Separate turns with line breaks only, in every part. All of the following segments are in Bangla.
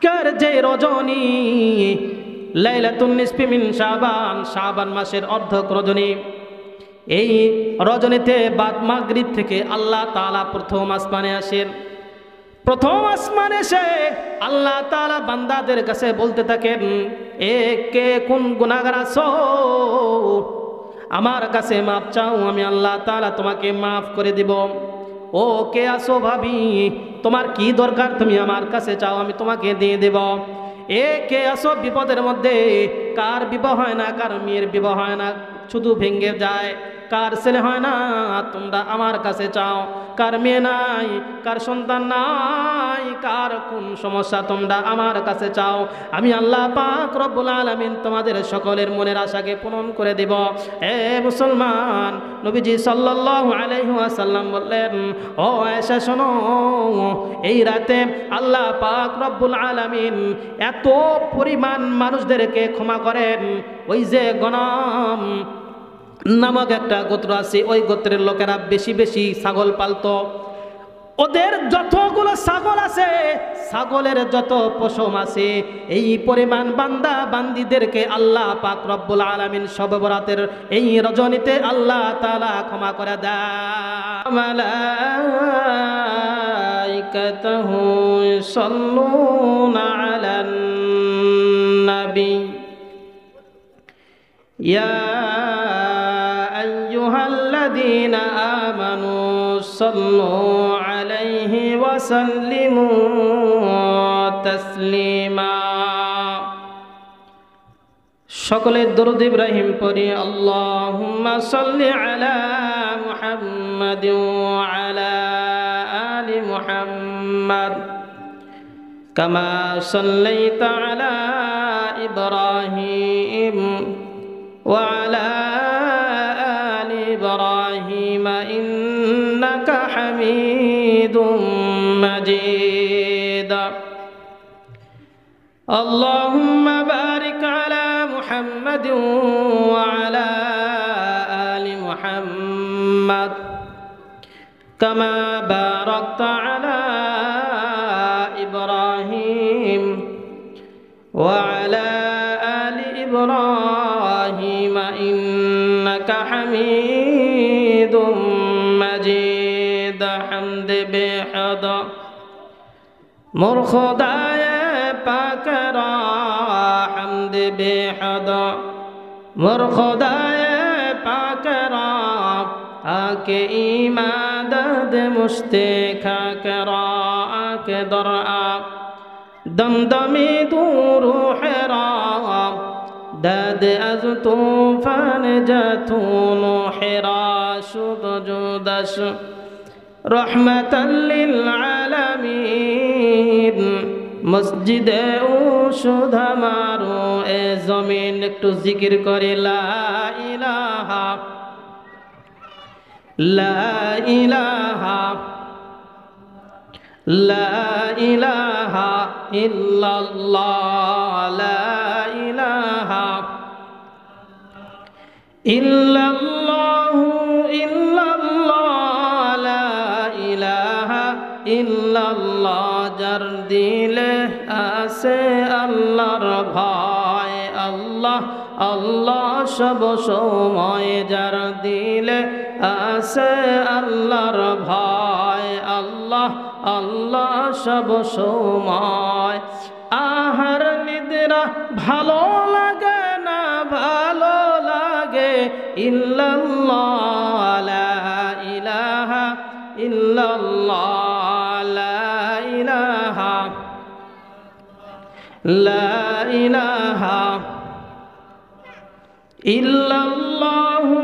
আজকের যে রজনী লাইলাতুন নিসফি মিন শাবান, শাবান মাসের অর্ধক রজনী, এই রজনীতে বাদ মাগরিব থেকে আল্লাহ তাআলা প্রথম আসমানে আসেন। প্রথম আসমানে এসে আল্লাহ তাআলা বান্দাদের কাছে বলতে থাকেন, এ কে কোন গুনাহগার আছো, আমার কাছে মাপ চাও, আমি আল্লাহ তাআলা তোমাকে মাফ করে দিব। ও কে আছো ভাবি, তোমার কি দরকার, তুমি আমার কাছে চাও, আমি তোমাকে দিয়ে দেব। এ কে আছো বিপদের মধ্যে, কার বিবাহ হয় না, কার মেয়ের বিবাহ হয় না, শুধু ভেঙ্গে যায়, কার ছেলে হয় না, তোমরা আমার কাছে চাও। কার মেয়ে নাই, কার সন্তান নাই, কার কোন সমস্যা, তোমরা আমার কাছে চাও, আমি আল্লাহ পাক রব্বুল আলামিন তোমাদের সকলের মনের আশাকে পূরণ করে দেব। এ মুসলমান, নবীজি সাল্লাল্লাহু আলাইহি ওয়াসাল্লাম বললেন, ও আয়েশা শোনো, এই রাতে আল্লাহ পাক রব্বুল আলামিন এত পরিমাণ মানুষদেরকে ক্ষমা করেন। ওই যে গণম নামক একটা গোত্র আছে, ওই গোত্রের লোকেরা বেশি বেশি ছাগল পালতো, ওদের যতগুলো ছাগল আছে, ছাগলের যত পশম আছে, এই পরিমাণ বান্দা বান্দিদেরকে আল্লাহ পাক রব্বুল আলামিন শবে বরাতের এই রজনীতে আল্লাহ তাআলা ক্ষমা করে দেয়। মালাইকাতুহু ইসাল্লুনা আলান নবী ইয়া আইয়ুহাল্লাযীনা আমানু সাল্লু আলাইহি ওয়া সাল্লিমু তাসলিমা। সকলে দরুদ ইব্রাহিম পড়ি। আল্লাহুম্মা সাল্লি আলা মুহাম্মাদিন ওয়া আলা আলি মুহাম্মাদ কামা সাল্লাইতা আলা ইব্রাহিম ওয়া আলা আলি ইব্রাহিম ইন্নাকা হামিদুম মাজিদ। আল্লাহুম্মা বারিক আলা মুহাম্মাদিন ওয়া আলা আলি মুহাম্মাদ কামা বারাকতা আলা ইব্রাহিম ওয়া আলা আলি ইব্রাহিম ইন্নাকা হামিদুম মাজিদ। হামদ বেহদ মোর খোদায়ে পাক রা, হামদ বেহদ মোর খোদায়ে পাক রা, আকে ইমাদদ মুশতে খাক রা, আকে দর আ দমদমি দু রূহ রা, দাদ আজ তুফান জাতুন হেরা, শুদ জুদাস রহমাতাল লিল আলামিন, মসজিদে ও সুধা মারো এ জমিন। একটু জিকির করে লা ইলাহা লা ইলাহা লা ইলাহা ইল্লাল্লাহ, লা ইলাহা ইল্লাল্লাহু ইল্লাল্লাহ, লা ইলাহা ইল্লাল্লাহ। যার দিলে আছে আল্লাহর ভয়, আল্লাহ আল্লাহ সব সময়, যার দিলে আছে আল্লাহর ভয়, আল্লাহ আল্লাহ সব সময়। আহার নিদ্রা ভালো লাগে না, ভালো লাগে ইল্লাল্লাহ, লা ইলাহা ইল্লাল্লাহ, লা ইলাহা লা ইলাহা ইল্লাল্লাহু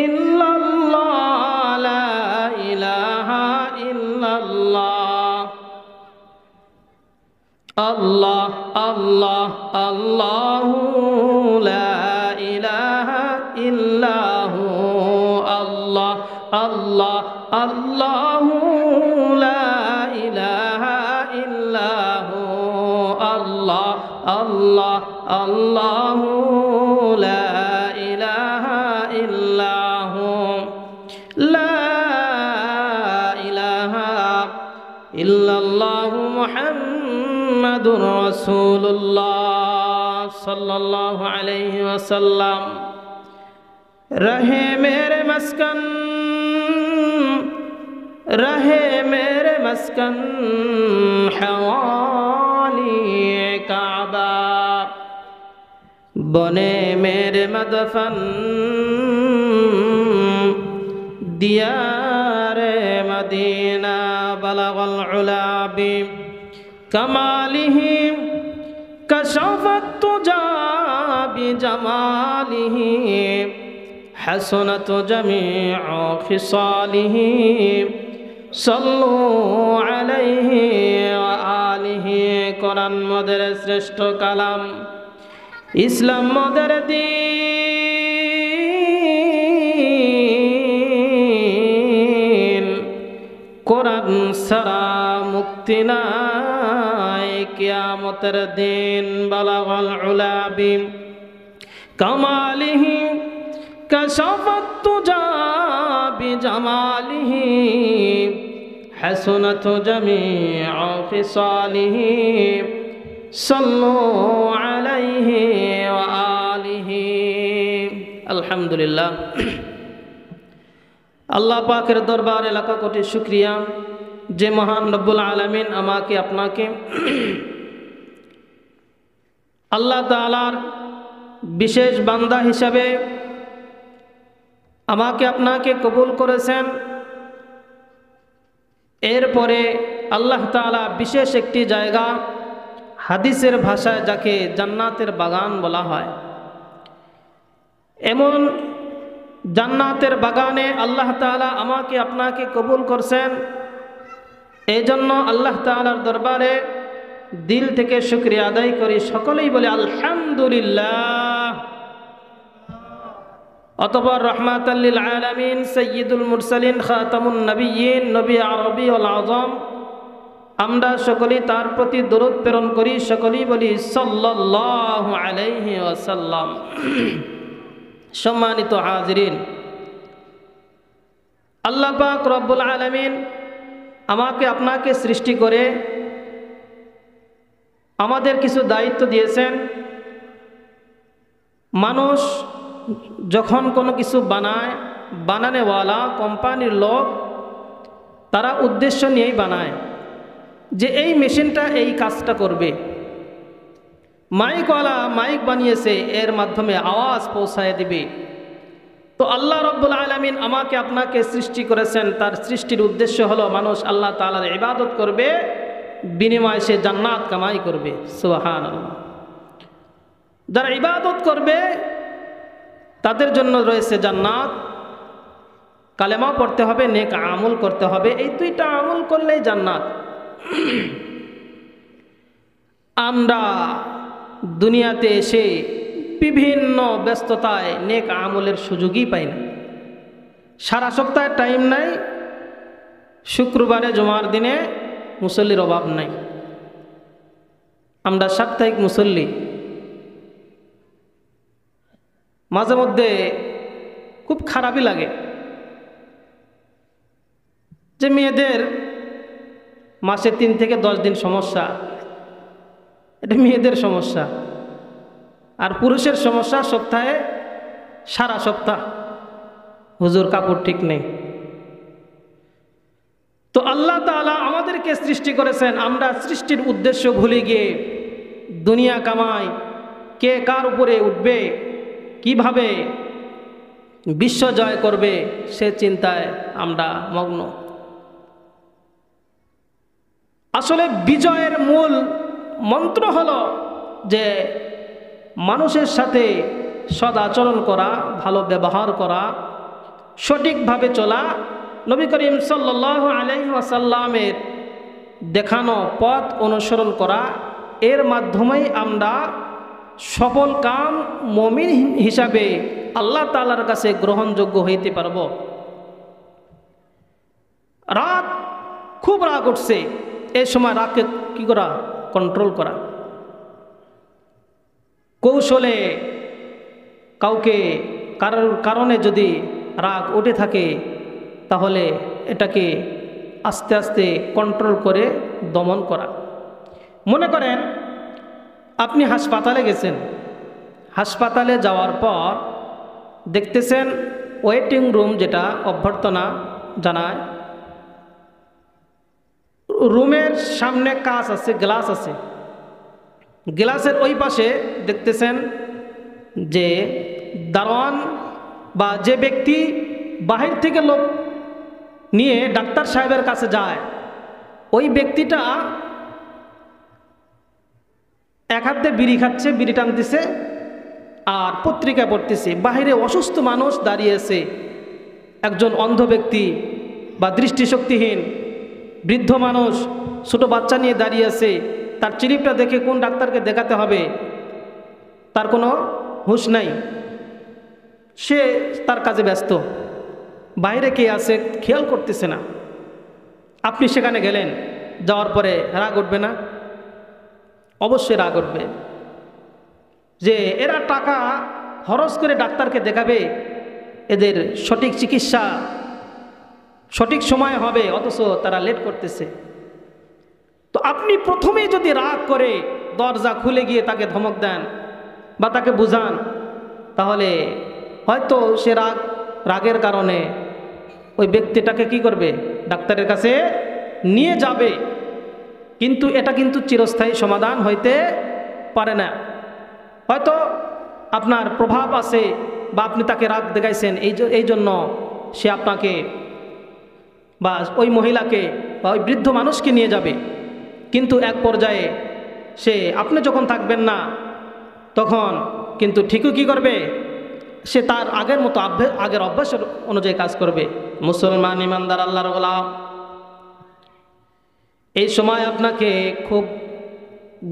ইল্লাল্লাহ, লা ইলাহা ইল্লাল্লাহ। আল্লাহ আল্লাহ আল্লাহু লা ইলাহা ইল্লাহু, আল্লাহ আল্লাহ আল্লাহু লা ইলাহা ইল্লাহু, আল্লাহ আল্লাহ আল্লাহু লা ইলাহা ইল্লাহু, লা ইলাহা ইল্লাল্লাহু মুহাম্মাদুর মুহাম্মাদুর রাসূলুল্লাহ সাল্লাল্লাহু আলাইহি ওয়াসাল্লাম রহে মেরে মস্কন रहे मेरे मस्कन हवाली काबा बने मेरे मदफन दियारे मदीना बलगल उला बि कमालिही कशफत तुजा बिजमालिही हसनत जमीउ खिसालिही सल्लु अलैहि व आलिहि कुरान मদের শ্রেষ্ঠ কালাম ইসলাম মদের দিন কোরআন ছাড়া মুক্তি নাই কিয়ামতের দিন বালাগাল উলা বি কামালিহি কশফত তুজা বিজামালিহি حسنت جميع خصاله صلوا عليه وآله الحمد لله আল্লাহ পাকের দরবারে লাখ কোটি শুকরিয়া যে মহান রব্বুল আলামিন আমাকে আপনাকে আল্লাহ তাআলার বিশেষ বান্দা হিসাবে আমাকে আপনাকে কবুল করেছেন। এরপরে আল্লাহ তাআলা বিশেষ একটি জায়গা হাদিসের ভাষায় যাকে জান্নাতের বাগান বলা হয়, এমন জান্নাতের বাগানে আল্লাহ তাআলা আমাকে আপনাকে কবুল করছেন। এই জন্য আল্লাহ তাআলার দরবারে দিল থেকে শুকরিয়া আদায় করি, সকলেই বলে আলহামদুলিল্লাহ। অতঃপর রাহমাতাল লিল আলামিন সাইয়্যিদুল মুরসালিন খাতামুন নবিয়্যিন নবী আরবিউল আযম, আমরা সকলেই তার প্রতি দরুদ প্রেরণ করি, সকলেই বলি সাল্লাল্লাহু আলাইহি ওয়াসাল্লাম। সম্মানিত হাজিরিন, আল্লাহ পাক রব্বুল আলামিন আমাকে আপনাকে সৃষ্টি করে আমাদের কিছু দায়িত্ব দিয়েছেন। মানুষ যখন কোনো কিছু বানায়, বানানেওয়ালা কোম্পানির লোক তারা উদ্দেশ্য নিয়েই বানায় যে এই মেশিনটা এই কাজটা করবে। মাইকওয়ালা মাইক বানিয়েছে, এর মাধ্যমে আওয়াজ পৌঁছায় দিবে। তো আল্লাহ রব্বুল আলামিন আমাকে আপনাকে সৃষ্টি করেছেন, তার সৃষ্টির উদ্দেশ্য হলো মানুষ আল্লাহ তাআলার ইবাদত করবে, বিনিময়ে সে জান্নাত কামাই করবে। সুবহানাল্লাহ। যারা ইবাদত করবে তাদের জন্য রয়েছে জান্নাত। কালেমা পড়তে হবে, নেক আমল করতে হবে, এই দুইটা আমল করলেই জান্নাত। আমরা দুনিয়াতে এসে বিভিন্ন ব্যস্ততায় নেক আমলের সুযোগই পাই না। সারা সপ্তাহে টাইম নাই, শুক্রবারে জুমার দিনে মুসল্লির অভাব নাই। আমরা সাপ্তাহিক মুসল্লি। মাঝে মধ্যে খুব খারাপই লাগে যে মেয়েদের মাসে 3 থেকে 10 দিন সমস্যা, এটা মেয়েদের সমস্যা। আর পুরুষের সমস্যা সপ্তাহে সারা সপ্তাহ হুজুর কাপড় ঠিক নেই। তো আল্লাহ তাআলা আমাদেরকে সৃষ্টি করেছেন, আমরা সৃষ্টির উদ্দেশ্য ভুলে গিয়ে দুনিয়া কামাই, কে কার উপরে উঠবে, কিভাবে বিশ্ব জয় করবে, সে চিন্তায় আমরা মগ্ন। আসলে বিজয়ের মূল মন্ত্র হলো যে মানুষের সাথে সদ আচরণ করা, ভালো ব্যবহার করা, সঠিকভাবে চলা, নবী করিম সাল্লাল্লাহু আলাইহি ওয়াসাল্লামের দেখানো পথ অনুসরণ করা। এর মাধ্যমেই আমরা সফল কাম মুমিন হিসাবে আল্লাহ তাআলার কাছে গ্রহণযোগ্য হইতে পারব। রাগ, খুব রাগ উঠছে, এই সময় রাগকে কি করা? কন্ট্রোল করা। কৌশলে কাউকে কারোর কারণে যদি রাগ উঠে থাকে তাহলে এটাকে আস্তে আস্তে কন্ট্রোল করে দমন করা। মনে করেন আপনি হাসপাতালে গেছেন, হাসপাতালে যাওয়ার পর দেখতেছেন ওয়েটিং রুম, যেটা অভ্যর্থনা জানায়, রুমের সামনে কাঁচ আছে, গ্লাস আছে, গ্লাসের ওই পাশে দেখতেছেন যে দারোয়ান বা যে ব্যক্তি বাহির থেকে লোক নিয়ে ডাক্তার সাহেবের কাছে যায়, ওই ব্যক্তিটা এক হাতে বিড়ি খাচ্ছে, বিড়ি টানতেছে আর পত্রিকা পড়তেছে। বাহিরে অসুস্থ মানুষ দাঁড়িয়েছে, একজন অন্ধ ব্যক্তি বা দৃষ্টিশক্তিহীন বৃদ্ধ মানুষ ছোট বাচ্চা নিয়ে দাঁড়িয়ে আছে। তার চিলিপটা দেখে কোন ডাক্তারকে দেখাতে হবে তার কোনো হুঁশ নাই, সে তার কাজে ব্যস্ত, বাইরে কে আছে খেয়াল করতেছে না। আপনি সেখানে গেলেন, যাওয়ার পরে রাগ উঠবে না? অবশ্যই রাগ উঠবে যে এরা টাকা খরচ করে ডাক্তারকে দেখাবে, এদের সঠিক চিকিৎসা সঠিক সময় হবে, অথচ তারা লেট করতেছে। তো আপনি প্রথমেই যদি রাগ করে দরজা খুলে গিয়ে তাকে ধমক দেন বা তাকে বুঝান, তাহলে হয়তো সে রাগের কারণে ওই ব্যক্তিটাকে কি করবে, ডাক্তারের কাছে নিয়ে যাবে। কিন্তু এটা কিন্তু চিরস্থায়ী সমাধান হইতে পারে না। হয়তো আপনার প্রভাব আছে বা আপনি তাকে রাগ দেখাইছেন, এই জন্য সে আপনাকে বা ওই মহিলাকে বা ওই বৃদ্ধ মানুষকে নিয়ে যাবে। কিন্তু এক পর্যায়ে সে আপনি যখন থাকবেন না, তখন কিন্তু ঠিকই কী করবে, সে তার আগের মতো আগের অভ্যাসের অনুযায়ী কাজ করবে। মুসলমান ইমানদার আল্লাহর গোলাম, এই সময় আপনাকে খুব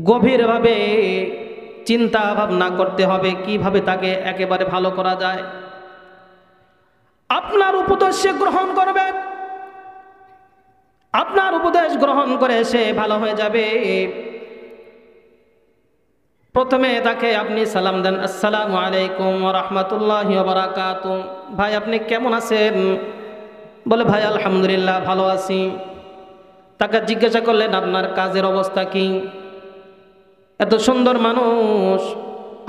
গভীরভাবে চিন্তা ভাবনা করতে হবে কিভাবে তাকে একেবারে ভালো করা যায়। আপনার উপদেশ সে গ্রহণ করবে, আপনার উপদেশ গ্রহণ করে সে ভালো হয়ে যাবে। প্রথমে তাকে আপনি সালাম দেন, আসসালামু আলাইকুম ওয়া রাহমাতুল্লাহি ওয়া বারাকাতুহু, ভাই আপনি কেমন আছেন? বলে ভাই আলহামদুলিল্লাহ ভালো আছি। তাকে জিজ্ঞাসা করলেন আপনার কাজের অবস্থা কি? এত সুন্দর মানুষ,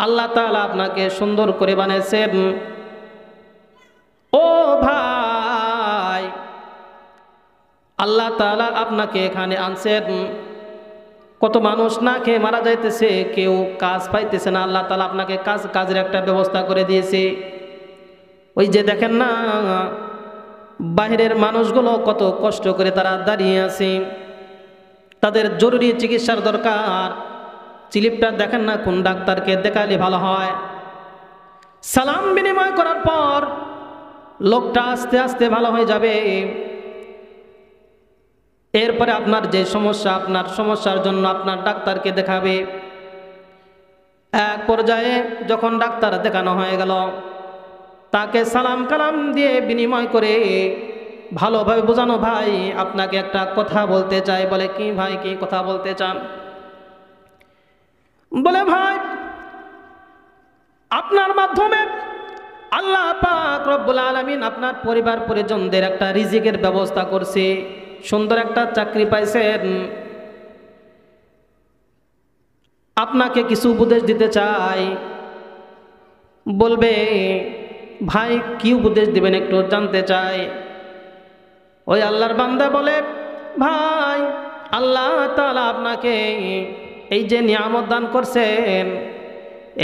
আল্লাহ তাআলা আপনাকে সুন্দর করে বানিয়েছেন। ও ভাই, আল্লাহ তাআলা আপনাকে এখানে আনছেন, কত মানুষ না খেয়ে মারা যাইতেছে, কেউ কাজ পাইতেছে না, আল্লাহ তাআলা আপনাকে কাজের একটা ব্যবস্থা করে দিয়েছে। ওই যে দেখেন না বাহিরের মানুষগুলো কত কষ্ট করে তারা দাঁড়িয়ে আছে, তাদের জরুরি চিকিৎসার দরকার, চিলিপটা দেখেন না কোন ডাক্তারকে দেখালে ভালো হয়। সালাম বিনিময় করার পর লোকটা আস্তে আস্তে ভালো হয়ে যাবে। এরপরে আপনার যে সমস্যা, আপনার সমস্যার জন্য আপনার ডাক্তারকে দেখাবে। এক পর্যায়ে যখন ডাক্তার দেখানো হয়ে গেল, তাকে সালাম কালাম দিয়ে বিনিময় করে ভালোভাবে বোঝানো, ভাই আপনাকে একটা কথা বলতে চাই। বলে কি ভাই, কি কথা বলতে চান? বলে ভাই আপনার মাধ্যমে আল্লাহ পাক রব্বুল আলামিন আপনার পরিবার পরিজনদের একটা রিজিকের ব্যবস্থা করছে, সুন্দর একটা চাকরি পাইছেন। আপনাকে কিছু উপদেশ দিতে চাই। বলবে ভাই কি উপদেশ দিবেন একটু জানতে চাই। ওই আল্লাহর বান্দা বলে ভাই আল্লাহ তাআলা আপনাকে এই যে নিয়ামত দান করছেন,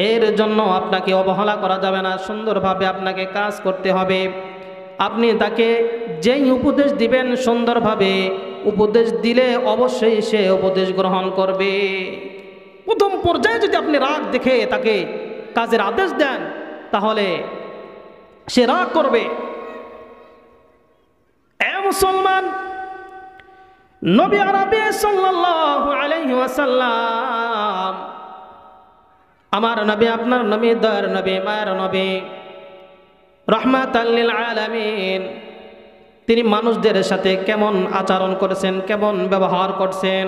এর জন্য আপনাকে অবহেলা করা যাবে না, সুন্দরভাবে আপনাকে কাজ করতে হবে। আপনি তাকে যেই উপদেশ দিবেন সুন্দরভাবে উপদেশ দিলে অবশ্যই সে উপদেশ গ্রহণ করবে। প্রথম পর্যায়ে যদি আপনি রাগ দেখে তাকে কাজের আদেশ দেন, তাহলে সে রাগ করবে। এ মুসলমান, নবী আরবি সাল্লাল্লাহু আলাইহি ওয়াসাল্লাম, আমার নবী, আপনার নবী, দয়ার নবী, মায়ের নবী, রাহমাতাল লিল আলামিন, তিনি মানুষদের সাথে কেমন আচরণ করেছেন, কেমন ব্যবহার করছেন।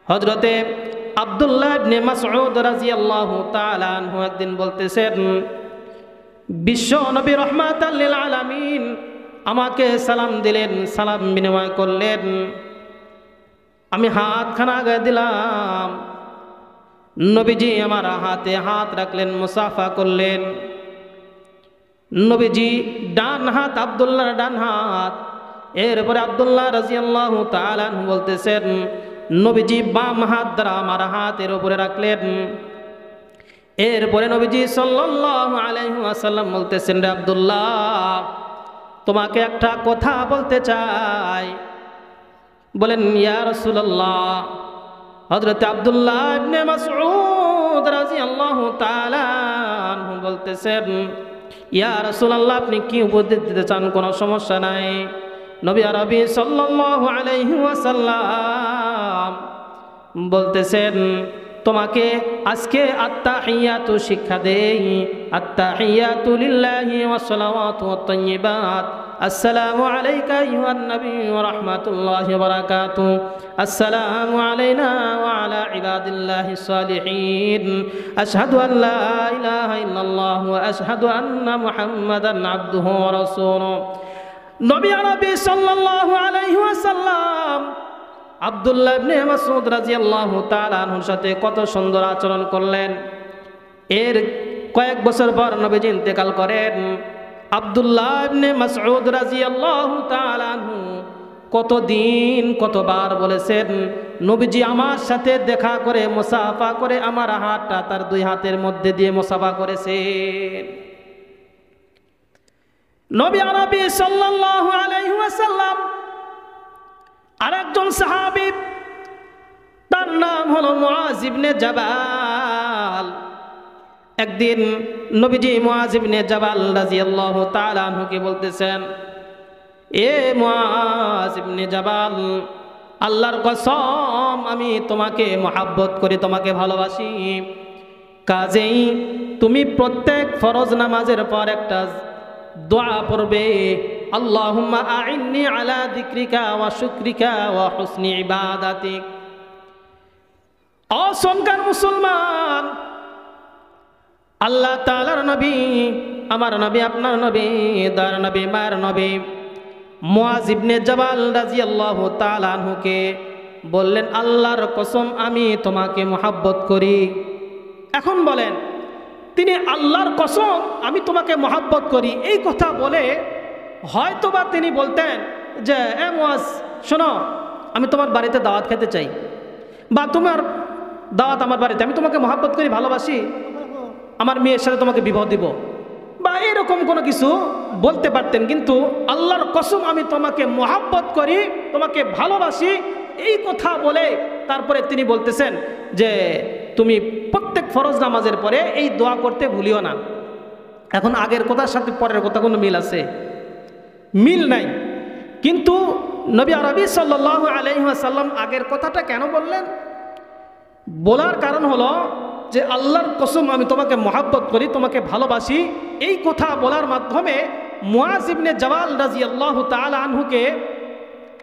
হযরতে আব্দুল্লাহ ইবনে মাসউদ রাদিয়াল্লাহু তাআলা আনহু একদিন বলতেছেন, বিশ্ব নবী রাহমাতাল লিল আলামিন আমাকে সালাম দিলেন, সালাম বিনিময় করলেন, আমি হাতখানা আগায় দিলাম, নবীজি আমার হাতে হাত রাখলেন, মুসাফা করলেন। নবীজি ডান হাত, আব্দুল্লাহর ডান হাত। এরপরে আব্দুল্লাহ রাদিয়াল্লাহু তাআলা আনহু বলতেছেন, নবীজি বাম হাত দ্বারা আমার হাতের উপরে রাখলেন। এরপরে নবীজি সাল্লাল্লাহু আলাইহি ওয়াসাল্লাম বলতেছেন, রে আব্দুল্লাহ, তোমাকে একটা কথা বলতে চাই। বলেন, ইয়া রাসূলুল্লাহ। হযরত আব্দুল্লাহ ইবনে মাসউদ রাদিয়াল্লাহু তাআলা আনহু বলতেছেন, ইয়া রাসূলুল্লাহ, আপনি কি উপদেশ দিতে চান? কোনো সমস্যা নাই। নবী আরবি সাল্লাল্লাহু আলাইহি ওয়াসাল্লাম বলতেছেন, তোমাকে আজকে আত্তাহিয়াতু শিক্ষা দেই। আত্তাহিয়াতু লিল্লাহি ওয়াস সালাওয়াতু ওয়াত তাইয়্যিবাত। আসসালামু আলাইকা আইয়ুহান নবী ওয়া রাহমাতুল্লাহি ওয়া বারাকাতুহু। আসসালামু আলাইনা ওয়া আলা ইবাদিল্লাহিস সালিহিন। আশহাদু আন লা ইলাহা ইল্লাল্লাহ ওয়া আশহাদু আন্না মুহাম্মাদান আবদুহু ওয়া রাসূলুহু। নবী আরবি সাল্লাল্লাহু আলাইহি ওয়াসাল্লাম আব্দুল্লাহ ইবনে মাসউদ রাদিয়াল্লাহু তাআলা আনহুর সাথে কত সুন্দর আচরণ করলেন। এর কয়েক বছর পর নবীজি ইন্তেকাল করেন। আব্দুল্লাহ ইবনে মাসউদ রাদিয়াল্লাহু তাআলা আনহু কতদিন কতবার বলেছেন, নবীজি আমার সাথে দেখা করে মুসাফা করে আমার হাতটা তার দুই হাতের মধ্যে দিয়ে মুসাফা করেছেন। নবী আরবি সাল্লাল্লাহু আলাইহি ওয়াসাল্লাম আরেকজন সাহাবী, তার নাম হলো মুআজ ইবনে জাবাল। একদিন নবীজি মুআজ ইবনে জাবাল রাদিয়াল্লাহু তাআলা আনহুকে বলতেছেন, এ মুআজ ইবনে জাবাল, আল্লাহর কসম আমি তোমাকে মহব্বত করি, তোমাকে ভালোবাসি। কাজেই তুমি প্রত্যেক ফরজ নামাজের পর একটা দোয়া পড়বে, আল্লাহুম্মা আইন্নি আলা যিকরিকা ওয়া শুকরিকা ওয়া হুসনি ইবাদাতিক। অসংখ্য মুসলমান, আল্লাহ তাআলার নবী, আমার নবী, আপনার নবী, দয়ার নবী, মায়ের নবী মুআজ ইবনে জাবাল রাদিয়াল্লাহু তাআলা আনহুকে বললেন, আল্লাহর কসম আমি তোমাকে মহব্বত করি। এখন বলেন, তিনি আল্লাহর কসম আমি তোমাকে মহব্বত করি এই কথা বলে হয়তোবা তিনি বলতেন যে, এ মুআজ শোনো, আমি তোমার বাড়িতে দাওয়াত খেতে চাই, বা তোমার দাওয়াত আমার বাড়িতে, আমি তোমাকে মহব্বত করি, ভালোবাসি, আমার মেয়ের সাথে তোমাকে বিবাহ দিব, বা এরকম কোনো কিছু বলতে পারতেন। কিন্তু আল্লাহর কসম আমি তোমাকে মহব্বত করি, তোমাকে ভালোবাসি এই কথা বলে তারপরে তিনি বলতেছেন যে তুমি প্রত্যেক ফরজ নামাজের পরে এই দোয়া করতে ভুলিও না। এখন আগের কথার সাথে পরের কথা কোনো মিল আছে? মিল নাই। কিন্তু নবী আরবি সাল্লাল্লাহু আলাইহি ওয়াসাল্লাম আগের কথাটা কেন বললেন? বলার কারণ হলো যে আল্লাহর কসম আমি তোমাকে মহব্বত করি, তোমাকে ভালোবাসি এই কথা বলার মাধ্যমে মুআজ ইবনে জাবাল রাদিয়াল্লাহু তাআলা আনহুকে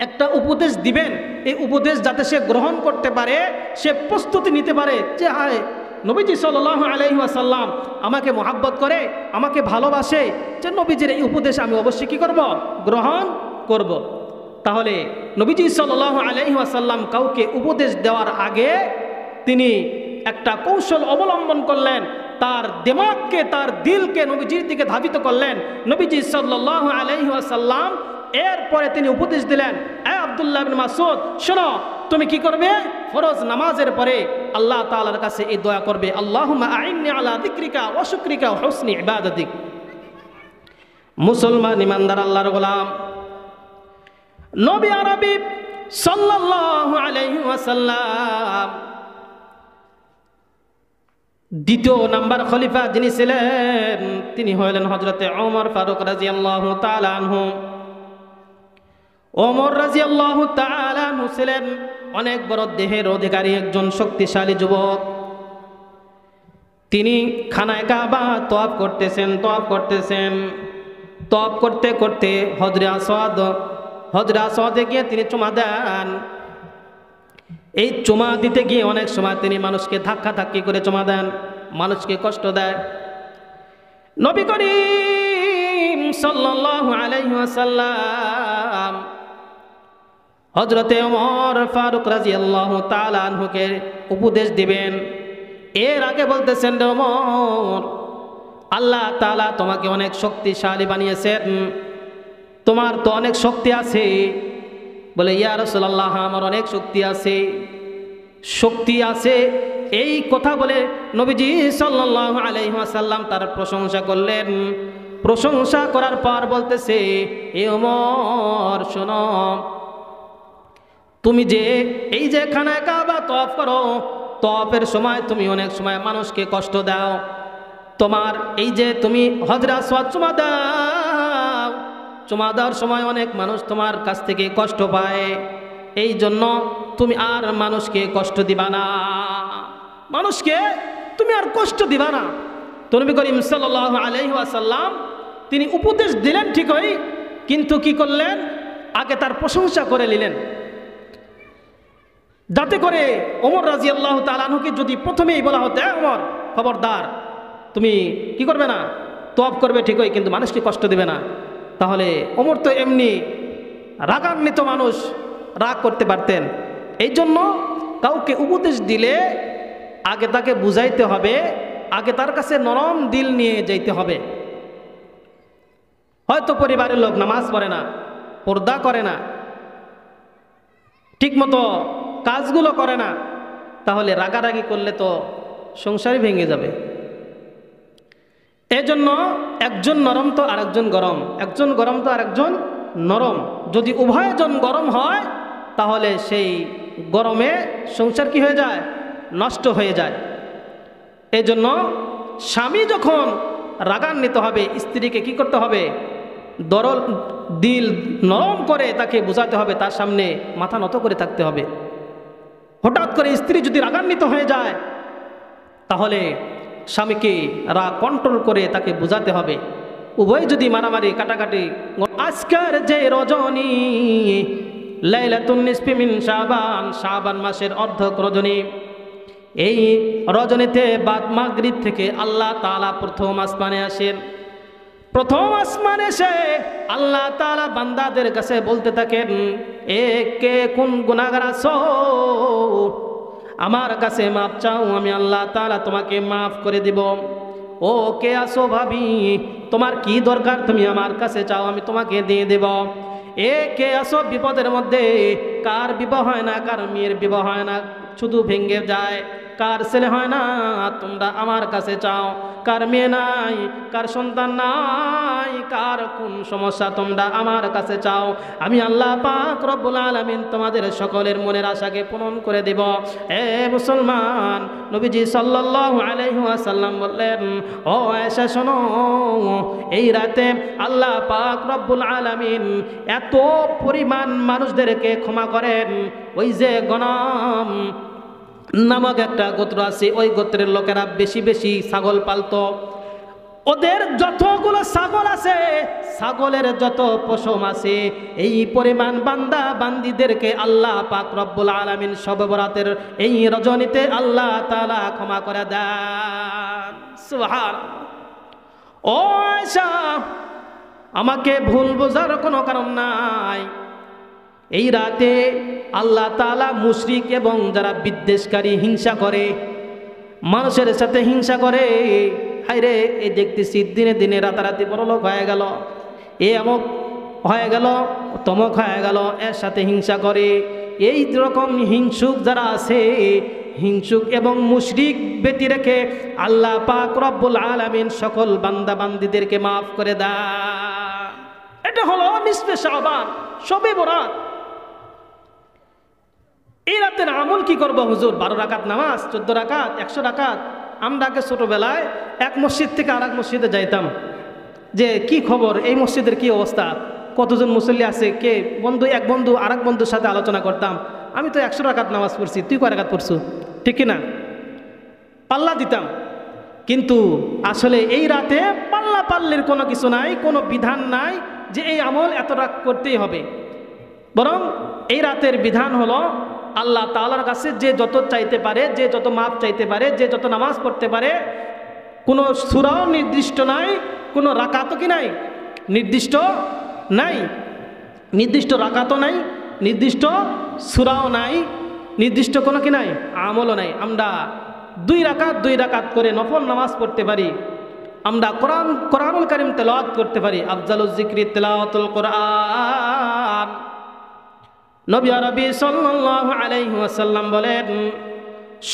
একটা উপদেশ দিবেন। এই উপদেশ যাতে সে গ্রহণ করতে পারে, সে প্রস্তুতি নিতে পারে যে হায় নবীজি সাল্লাল্লাহু আলাইহি ওয়াসাল্লাম আমাকে মহব্বত করে, আমাকে ভালোবাসে, যে নবীজির এই উপদেশ আমি অবশ্যই কী করব? গ্রহণ করব। তাহলে নবীজি সাল্লাল্লাহু আলাইহি ওয়াসাল্লাম কাউকে উপদেশ দেওয়ার আগে তিনি একটা কৌশল অবলম্বন করলেন, তার দিমাগকে, তার দিলকে নবীজির দিকে ধাবিত করলেন। নবীজি সাল্লাল্লাহু আলাইহি ওয়াসাল্লাম এরপরে তিনি উপদেশ দিলেন, এ আব্দুল্লাহ ইবনে মাসউদ শোনো, তুমি কি করবে? ফরজ নামাজের পরে আল্লাহ তাআলার কাছে এই দোয়া করবে, আল্লাহুম্মা আইন্নি আলা যিকরিকা ওয়া শুকরিকা ওয়া হুসনি ইবাদাতিক। মুসলমান ইমানদার আল্লাহর গোলাম, নবী আরবি সাল্লাল্লাহু আলাইহি ওয়াসাল্লাম দ্বিতীয় নাম্বার খলিফা যিনি ছিলেন তিনি হলেন হযরতে ওমর ফারুক রাদিয়াল্লাহু তাআলা আনহু। ওমর রাদিয়াল্লাহু তাআলা আনহু ছিলেন অনেক বড় দেহের অধিকারী একজন শক্তিশালী যুবক। তিনি খানায়ে কাবা তওয়াফ করতেছেন। তওয়াফ করতে করতে হজরে আসওয়াদে গিয়ে তিনি চুমা দেন। এই চুমা দিতে গিয়ে অনেক সময় তিনি মানুষকে ধাক্কি করে চুমা দেন, মানুষকে কষ্ট দেয়। নবী করিম সাল্লাল্লাহু আলাইহি ওয়াসাল্লাম হযরতে ওমর ফারুক রাদিয়াল্লাহু তাআলা আনহুকে উপদেশ দিবেন। এর আগে বলতেছেন, রে ওমর, আল্লাহ তাআলা তোমাকে অনেক শক্তিশালী বানিয়েছেন, তোমার তো অনেক শক্তি আছে। বলে, ইয়া রাসূলুল্লাহ, আমার অনেক শক্তি আছে, শক্তি আছে। এই কথা বলে নবীজি সাল্লাল্লাহু আলাইহি ওয়াসাল্লাম তার প্রশংসা করলেন। প্রশংসা করার পর বলতেছে, এ ওমর শোনো, তুমি যে এই যে খানায় কাবা তওয়াফ করো, তওয়াফের সময় তুমি অনেক সময় মানুষকে কষ্ট দাও। তোমার এই যে তুমি হজরে আসওয়াদ চুমা দাও, চুমা দেওয়ার সময় অনেক মানুষ তোমার কাছ থেকে কষ্ট পায়। এই জন্য তুমি আর মানুষকে কষ্ট দিবা না, মানুষকে তুমি আর কষ্ট দিবা না। তো নবী করিম সাল্লাল্লাহু আলাইহি ওয়াসাল্লাম তিনি উপদেশ দিলেন ঠিকই, কিন্তু কি করলেন, আগে তার প্রশংসা করে নিলেন, যাতে করে ওমর রাদিয়াল্লাহু তাআলা আনহুকে যদি প্রথমেই বলা হতো, ওমর খবরদার, তুমি কি করবে না, তওয়াফ করবে ঠিকই, কিন্তু মানুষকে কষ্ট দিবে না, তাহলে ওমর তো এমনি রাগান্বিত মানুষ, রাগ করতে পারতেন। এই জন্য কাউকে উপদেশ দিলে আগে তাকে বুঝাইতে হবে, আগে তার কাছে নরম দিল নিয়ে যাইতে হবে। হয়তো পরিবারের লোক নামাজ পড়ে না, পর্দা করে না, ঠিকমতো কাজগুলো করে না, তাহলে রাগারাগি করলে তো সংসারই ভেঙে যাবে। এজন্য একজন নরম তো আরেকজন গরম, একজন গরম তো আরেকজন নরম। যদি উভয়জন গরম হয়, তাহলে সেই গরমে সংসার কি হয়ে যায়, নষ্ট হয়ে যায়। এজন্য স্বামী যখন রাগান্বিত হবে, স্ত্রীকে কি করতে হবে, দরল দিল নরম করে তাকে বোঝাতে হবে, তার সামনে মাথা নত করে থাকতে হবে। হঠাৎ করে স্ত্রী যদি রাগান্বিত হয়ে যায়, তাহলে স্বামীকে রাগ কন্ট্রোল করে তাকে বোঝাতে হবে। উভয় যদি মারামারি কাটাকাটি, আজকের যে রজনী লাইলাতুন নিসফি মিন শাবান, শাবান মাসের অর্ধক রজনী, এই রজনীতে বাদ মাগরিব থেকে আল্লাহ তাআলা প্রথম আসমানে আসেন। প্রথম আসমানে এসে আল্লাহ তাআলা বান্দাদের কাছে বলতে থাকেন, এ কে কোন গুনাহগার আছো, আমার কাছে মাপ চাও, আমি আল্লাহ তাআলা তোমাকে মাফ করে দিব। ও কে আসো ভাবি, তোমার কি দরকার, তুমি আমার কাছে চাও, আমি তোমাকে দিয়ে দেব। এ কে আসো বিপদের মধ্যে, কার বিবাহ হয় না, কার মেয়ের বিবাহ হয় না, শুধু ভেঙ্গে যায়, কার ছেলে হয় না, তোমরা আমার কাছে চাও। কার মেয়ে নাই, কার সন্তান নাই, কার কোন সমস্যা, তোমরা আমার কাছে চাও, আমি আল্লাহ পাক রব্বুল আলামিন তোমাদের সকলের মনের আশাকে পূরণ করে দেব। এ মুসলমান, নবীজি সাল্লাল্লাহু আলাইহি ওয়াসাল্লাম বললেন, ও আয়েশা শোনো, এই রাতে আল্লাহ পাক রব্বুল আলামিন এত পরিমাণ মানুষদেরকে ক্ষমা করেন। ওই যে গণম নামক একটা গোত্র আছে, ওই গোত্রের লোকেরা বেশি বেশি ছাগল পালতো, ওদের যতগুলো ছাগল আছে, ছাগলের যত পশম আছে, এই পরিমাণ বান্দা বান্দিদেরকে আল্লাহ পাক রব্বুল আলামিন শবে বরাতের এই রজনীতে আল্লাহ তাআলা ক্ষমা করে দেন। সুবহানাল্লাহ। ও আয়েশা, আমাকে ভুল বোঝার কোনো কারণ নাই। এই রাতে আল্লাহ তাআলা মুশরিক এবং যারা বিদ্বেষকারী, হিংসা করে, মানুষের সাথে হিংসা করে, হায়রে এই দেখতেছি দিনে দিনে রাতারাতি বড়লোক হয়ে গেল, এ অমুক হয়ে গেল, তমক হয়ে গেল, এর সাথে হিংসা করে। এই রকম হিংসুক যারা আছে, হিংসুক এবং মুশরিক ব্যতি রেখে আল্লাহ পাক রব্বুল আলামিন সকল বান্দা বান্দিদেরকে মাফ করে দেন। এটা হলো নিসফে শাবান, শবে বরাত। এই রাতের আমল কি করবো হুজুর? 12 রাকাত নামাজ, 14 রাকাত, 100 রাকাত। আমরা আগে ছোটবেলায় এক মসজিদ থেকে আরেক মসজিদে যাইতাম, যে কি খবর, এই মসজিদের কি অবস্থা, কতজন মুসল্লি আছে, কে বন্ধু, এক বন্ধু আরেক বন্ধুর সাথে আলোচনা করতাম, আমি তো 100 রাকাত নামাজ পড়ছি, তুই কয় রাকাত পড়ছু, ঠিক কিনা, পাল্লা দিতাম। কিন্তু আসলে এই রাতে পাল্লা পাল্লির কোনো কিছু নাই, কোনো বিধান নাই যে এই আমল এত রাত করতেই হবে। বরং এই রাতের বিধান হলো আল্লাহ তাআলার কাছে যে যত চাইতে পারে, যে যত মাপ চাইতে পারে, যে যত নামাজ পড়তে পারে, কোনো সূরাও নির্দিষ্ট নাই, কোনো রাকাতও কি নাই, নির্দিষ্ট নাই, নির্দিষ্ট রাকাতও নাই, নির্দিষ্ট সূরাও নাই, নির্দিষ্ট কোনো কি নাই, আমলও নাই। আমরা দুই রাকাত করে নফল নামাজ পড়তে পারি, আমরা কোরআনুল কারীম তেলাওয়াত করতে পারি। আফজালুজ যিকরি তিলাওয়াতুল কোরআন। নবী আরবি সাল্লাল্লাহু আলাইহি ওয়াসাল্লাম বলেন,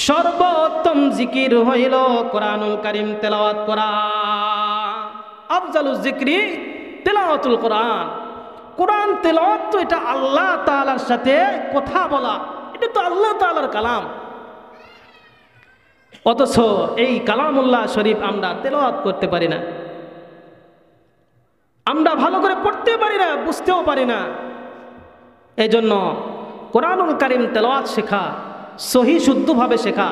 সর্বোত্তম জিকির হইল কোরআনুল কারীম তেলাওয়াত করা। আফজালুজ যিকরি তিলাওয়াতুল কোরআন। কোরআন তেলাওয়াত তো এটা আল্লাহ তাআলার সাথে কথা বলা, এটা তো আল্লাহ তাআলার কালাম। অথচ এই কালামুল্লাহ শরীফ আমরা তেলাওয়াত করতে পারি না, আমরা ভালো করে পড়তে পারি না, বুঝতেও পারি না। এই জন্য কোরআনুল কারীম তেলাওয়াত শেখা, সহি শুদ্ধভাবে শেখা।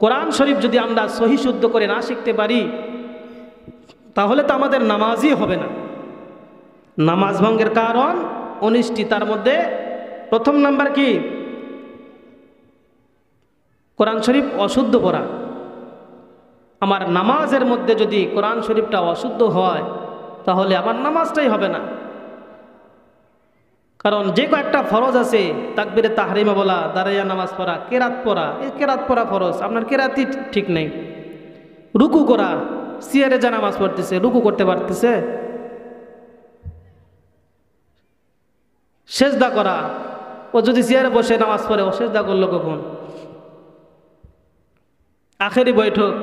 কোরআন শরীফ যদি আমরা সহি শুদ্ধ করে না শিখতে পারি, তাহলে তো আমাদের নামাজই হবে না। নামাজ ভঙ্গের কারণ 19টি, তার মধ্যে প্রথম নাম্বার কি? কোরআন শরীফ অশুদ্ধ পড়া। আমার নামাজের মধ্যে যদি কোরআন শরীফটা অশুদ্ধ হয়, তাহলে আমার নামাজটাই হবে না। কারণ যে কয়েকটা ফরজ আছে, তাকবীরে তাহরিমা বলা, দাঁড়াইয়া নামাজ পড়া, কেরাত পড়া, এই কেরাত পড়া ফরজ, আপনার কেরাতই ঠিক নেই। রুকু করা, সিয়ারে যা নামাজ পড়তেছে, রুকু করতে পারতেছে। সেজদা করা, ও যদি সিয়ারে বসে নামাজ পড়ে, ও সেজদা করলো কখন? আখেরি বৈঠক।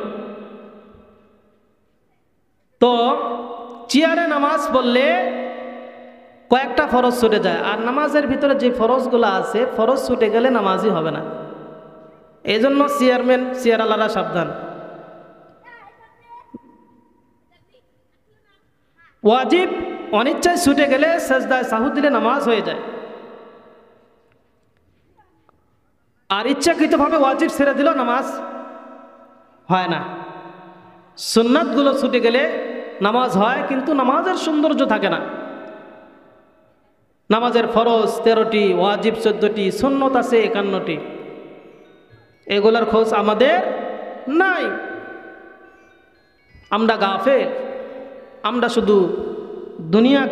তো চেয়ারে নামাজ পড়লে কয়েকটা ফরজ ছুটে যায়, আর নামাজের ভিতরে যে ফরজগুলো আছে, ফরজ ছুটে গেলে নামাজই হবে না। এই জন্য চেয়ার আলারা সাবধান। ওয়াজিব অনিচ্ছায় ছুটে গেলে সেজদায় সাহু দিলে নামাজ হয়ে যায়, আর ইচ্ছাকৃতভাবে ওয়াজিব ছেড়ে দিল নামাজ হয় না। সুন্নাতগুলো ছুটে গেলে নামাজ হয়, কিন্তু নামাজের সৌন্দর্য থাকে না। নামাজের ফরজ 13টি, ওয়াজিব 14টি, সুন্নত আছে 51টি। এগুলার খোঁজ আমাদের নাই। আমরা গাফেল, আমরা শুধু দুনিয়া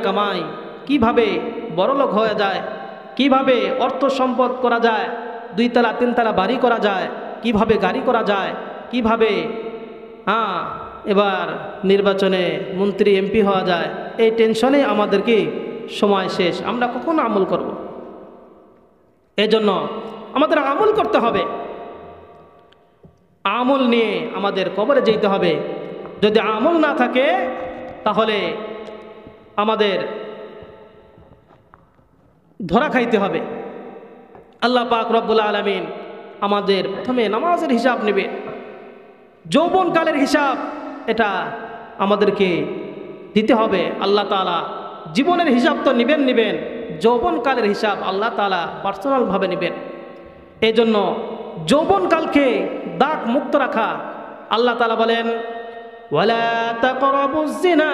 কামাই, কিভাবে বড়লোক হয়ে যায়, কিভাবে অর্থ সম্পদ করা যায়, 2 তলা 3 তলা বাড়ি করা যায়, কিভাবে গাড়ি করা যায়, কিভাবে এবার নির্বাচনে মন্ত্রী এমপি হওয়া যায়, এই টেনশনে আমাদের কি সময় শেষ। আমরা কখন আমল করব? এই জন্য আমাদের আমল করতে হবে। আমল নিয়ে আমাদের কবরে যেতে হবে। যদি আমল না থাকে, তাহলে আমাদের ধরা খাইতে হবে। আল্লাহ পাক রব্বুল আলামিন আমাদের প্রথমে নামাজের হিসাব নেবে, যৌবনকালের হিসাব এটা আমাদেরকে দিতে হবে। আল্লাহ তাআলা জীবনের হিসাব তো নেবেন, যৌবনকালের হিসাব আল্লাহ তাআলা পার্সোনালভাবে নেবেন। এই জন্য যৌবনকালকে দাগ মুক্ত রাখা। আল্লাহ তাআলা বলেন, ওয়ালা তাকরাবুজ জিনা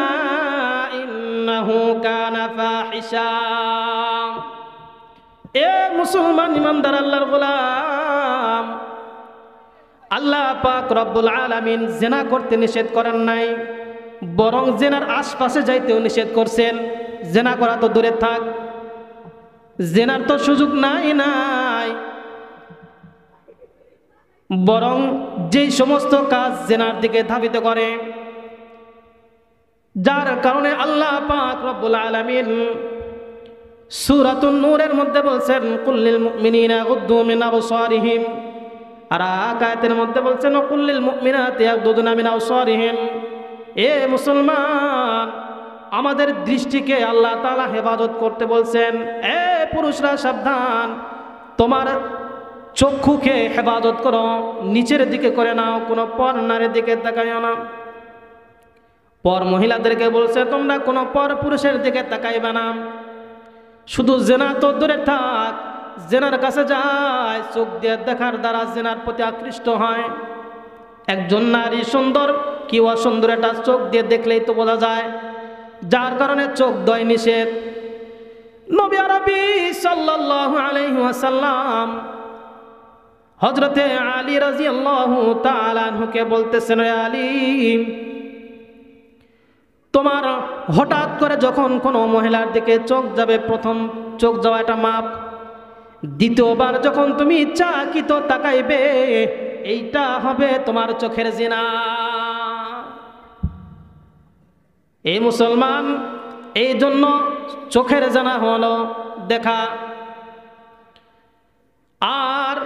ইন্নাহু কানা ফাহিশা। এ মুসলমান ইমানদার আল্লাহর গোলাম, আল্লাহ পাক রব্বুল আলামিন জিনা করতে নিষেধ করেন নাই, বরং জিনার আশপাশে যাইতেও নিষেধ করছেন। জিনা করা তো দূরে থাক, জিনার তো সুযোগ নাই, বরং যেই সমস্ত কাজ জিনার দিকে ধাবিত করে, যার কারণে আল্লাহ পাক রব্বুল আলামিন সূরাতুন নূরের মধ্যে বলছেন, কুল্লিল মুমিনিনা ইয়াগুদ্দু মিন আবসারিহিম, আর আয়াতের মধ্যে বলছেন কুল্লিল মুমিনাতি ইয়াগুদ্দুনা মিন আবসারিহিম। এ মুসলমান, আমাদের দৃষ্টিকে আল্লাহ তাআলা হেফাজত করতে বলছেন। এ পুরুষরা সাবধান, তোমার চক্ষুকে হেফাজত করো, নিচের দিকে করে নাও, কোনো পর নারীর দিকে তাকাইও না। পর মহিলাদেরকে বলছে তোমরা কোনো পর পুরুষের দিকে তাকাইবে না। শুধু জেনা তো দূরে থাক, জেনার কাছে যায়, চোখ দিয়ে দেখার দ্বারা জেনার প্রতি আকৃষ্ট হয়। একজন নারী সুন্দর কি অসুন্দর এটা চোখ দিয়ে দেখলেই তো বোঝা যায়, যার কারণে চোখ দয় নিষেধ। নবী আরবি সাল্লাল্লাহু আলাইহি ওয়াসাল্লাম হযরতে আলী রাদিয়াল্লাহু তাআলা আনহুকে বলতেছেন, আলী, তোমার হঠাৎ করে যখন কোনো মহিলার দিকে চোখ যাবে, প্রথম চোখ যাওয়া এটা মাপ, দ্বিতীয়বার যখন তুমি ইচ্ছাকৃত তাকাইবে, এইটা হবে তোমার চোখের জিনা। এই মুসলমান, এই জন্য চোখের জানা হলো দেখা। আর